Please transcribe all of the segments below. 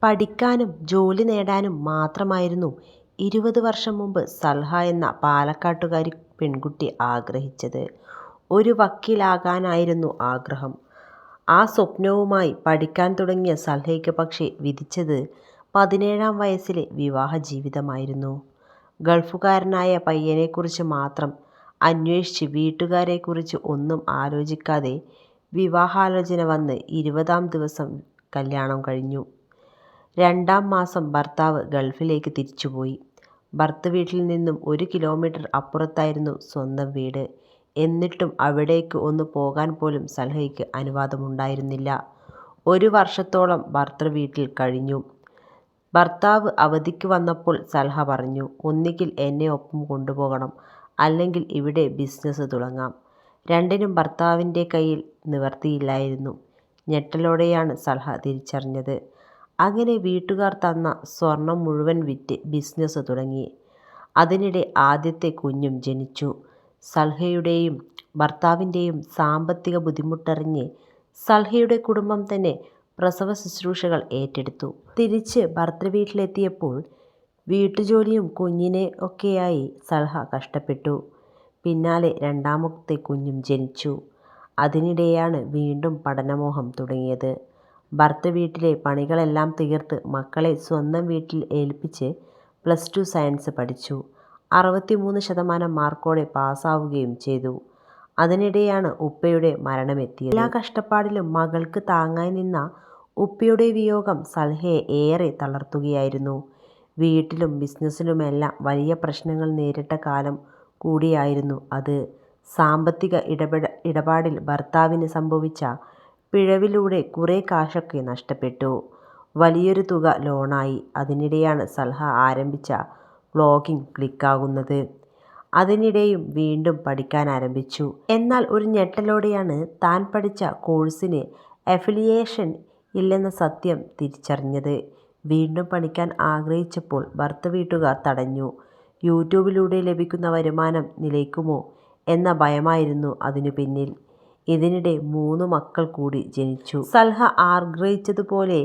പഠിക്കാനും ജോലി നേടാനും മാത്രമായിരുന്നു 20 വർഷം മുമ്പ് സൽഹ എന്ന പാലക്കാട്ടുകാരി പെൺകുട്ടി ആഗ്രഹിച്ചത്. ഒരു വക്കീലാകാനായിരുന്നു ആഗ്രഹം. ആ സ്വപ്നവുമായി പഠിക്കാൻ തുടങ്ങിയ സൽഹയ്ക്ക് പക്ഷേ വിധിച്ചത് 17-ാം വയസ്സിലെ വിവാഹ ജീവിതമായിരുന്നു. ഗൾഫുകാരനായ പയ്യനെക്കുറിച്ച് മാത്രം അന്വേഷിച്ച് വീട്ടുകാരെക്കുറിച്ച് ഒന്നും ആലോചിക്കാതെ വിവാഹാലോചന വന്ന് 20-ാം ദിവസം കല്യാണം കഴിഞ്ഞു. 2-ാം മാസം ഭർത്താവ് ഗൾഫിലേക്ക് തിരിച്ചുപോയി. ഭർത്തൃവീട്ടിൽ നിന്നും 1 കിലോമീറ്റർ അപ്പുറത്തായിരുന്നു സ്വന്തം വീട്. എന്നിട്ടും അവിടേക്ക് ഒന്ന് പോകാൻ പോലും സൽഹയ്ക്ക് അനുവാദമുണ്ടായിരുന്നില്ല. 1 വർഷത്തോളം ഭർത്തൃവീട്ടിൽ കഴിഞ്ഞു. ഭർത്താവ് അവധിക്ക് വന്നപ്പോൾ സൽഹ പറഞ്ഞു, ഒന്നുകിൽ എന്നെ ഒപ്പം കൊണ്ടുപോകണം, അല്ലെങ്കിൽ ഇവിടെ ബിസിനസ് തുടങ്ങാം. രണ്ടിനും ഭർത്താവിൻ്റെ കയ്യിൽ നിവർത്തിയില്ലായിരുന്നു. ഞെട്ടലോടെയാണ് സൽഹ തിരിച്ചറിഞ്ഞത്. അങ്ങനെ വീട്ടുകാർ തന്ന സ്വർണം മുഴുവൻ വിറ്റ് ബിസിനസ് തുടങ്ങി. അതിനിടെ ആദ്യത്തെ കുഞ്ഞും ജനിച്ചു. സൽഹയുടെയും ഭർത്താവിൻ്റെയും സാമ്പത്തിക ബുദ്ധിമുട്ടറിഞ്ഞ് സൽഹയുടെ കുടുംബം തന്നെ പ്രസവ ശുശ്രൂഷകൾ ഏറ്റെടുത്തു. തിരിച്ച് ഭർത്തൃവീട്ടിലെത്തിയപ്പോൾ വീട്ടുജോലിയും കുഞ്ഞിനെ ഒക്കെയായി സൽഹ കഷ്ടപ്പെട്ടു. പിന്നാലെ 2ാമത്തെ കുഞ്ഞും ജനിച്ചു. അതിനിടെയാണ് വീണ്ടും പഠനമോഹം തുടങ്ങിയത്. ഭർത്തൃവീട്ടിലെ പണികളെല്ലാം തീർത്ത് മക്കളെ സ്വന്തം വീട്ടിൽ ഏൽപ്പിച്ച് +2 സയൻസ് പഠിച്ചു. 63% മാർക്കോടെ പാസ്സാവുകയും ചെയ്തു. അതിനിടെയാണ് ഉപ്പയുടെ മരണമെത്തിയത്. എല്ലാ കഷ്ടപ്പാടിലും മകൾക്ക് താങ്ങായി നിന്ന ഉപ്പയുടെ വിയോഗം സൽഹയെ ഏറെ തളർത്തുകയായിരുന്നു. വീട്ടിലും ബിസിനസ്സിലുമെല്ലാം വലിയ പ്രശ്നങ്ങൾ നേരിട്ട കാലം കൂടിയായിരുന്നു അത്. സാമ്പത്തിക ഇടപാടിൽ ഭർത്താവിന് സംഭവിച്ച പിഴവിലൂടെ കുറേ കാശൊക്കെ നഷ്ടപ്പെട്ടു. വലിയൊരു തുക ലോണായി. അതിനിടെയാണ് സൽഹ ആരംഭിച്ച വ്ളോഗിംഗ് ക്ലിക്കാകുന്നത്. അതിനിടെയും വീണ്ടും പഠിക്കാൻ ആരംഭിച്ചു. എന്നാൽ ഒരു ഞെട്ടലോടെയാണ് താൻ പഠിച്ച കോഴ്സിന് അഫിലിയേഷൻ ഇല്ലെന്ന സത്യം തിരിച്ചറിഞ്ഞത്. വീണ്ടും പഠിക്കാൻ ആഗ്രഹിച്ചപ്പോൾ ഭർത്തൃവീട്ടുകാർ തടഞ്ഞു. യൂട്യൂബിലൂടെ ലഭിക്കുന്ന വരുമാനം നിലയ്ക്കുമോ എന്ന ഭയമായിരുന്നു അതിനു പിന്നിൽ. ഇതിനിടെ 3 മക്കൾ കൂടി ജനിച്ചു. സൽഹ ആഗ്രഹിച്ചതുപോലെ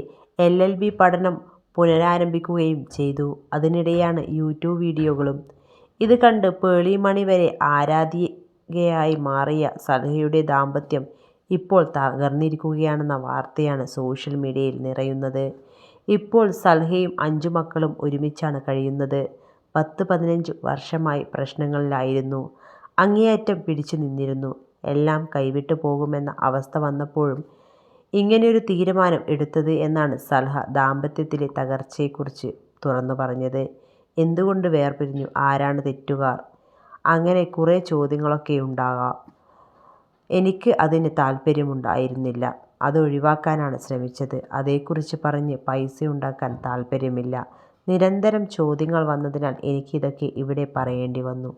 LLB പഠനം പുനരാരംഭിക്കുകയും ചെയ്തു. അതിനിടെയാണ് യൂട്യൂബ് വീഡിയോകളും. ഇത് കണ്ട് പേളി മണി വരെ ആരാധികയായി മാറിയ സൽഹയുടെ ദാമ്പത്യം ഇപ്പോൾ തകർന്നിരിക്കുകയാണെന്ന വാർത്തയാണ് സോഷ്യൽ മീഡിയയിൽ നിറയുന്നത്. ഇപ്പോൾ സൽഹയും 5 മക്കളും ഒരുമിച്ചാണ് കഴിയുന്നത്. 10-15 വർഷമായി പ്രശ്നങ്ങളിലായിരുന്നു. അങ്ങേയറ്റം പിടിച്ചു നിന്നിരുന്നു. എല്ലാം കൈവിട്ടു പോകുമെന്ന അവസ്ഥ വന്നപ്പോഴും ഇങ്ങനെയൊരു തീരുമാനം എടുത്തത് എന്നാണ് സൽഹ ദാമ്പത്യത്തിലെ തകർച്ചയെക്കുറിച്ച് തുറന്നു പറഞ്ഞത്. എന്തുകൊണ്ട് വേർപിരിഞ്ഞു, ആരാണ് തെറ്റുകാർ, അങ്ങനെ കുറേ ചോദ്യങ്ങളൊക്കെയുണ്ടാകാം. എനിക്ക് അതിന് താല്പര്യമുണ്ടായിരുന്നില്ല. അത് ഒഴിവാക്കാനാണ് ശ്രമിച്ചത്. അതേക്കുറിച്ച് പറഞ്ഞ് പൈസയുണ്ടാക്കാൻ താല്പര്യമില്ല. നിരന്തരം ചോദ്യങ്ങൾ വന്നതിനാൽ എനിക്കിതൊക്കെ ഇവിടെ പറയേണ്ടി വന്നു.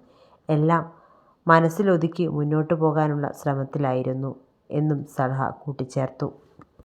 എല്ലാം മനസ്സിലൊതുക്കി മുന്നോട്ടു പോകാനുള്ള ശ്രമത്തിലായിരുന്നു എന്നും സൽഹ കൂട്ടിച്ചേർത്തു.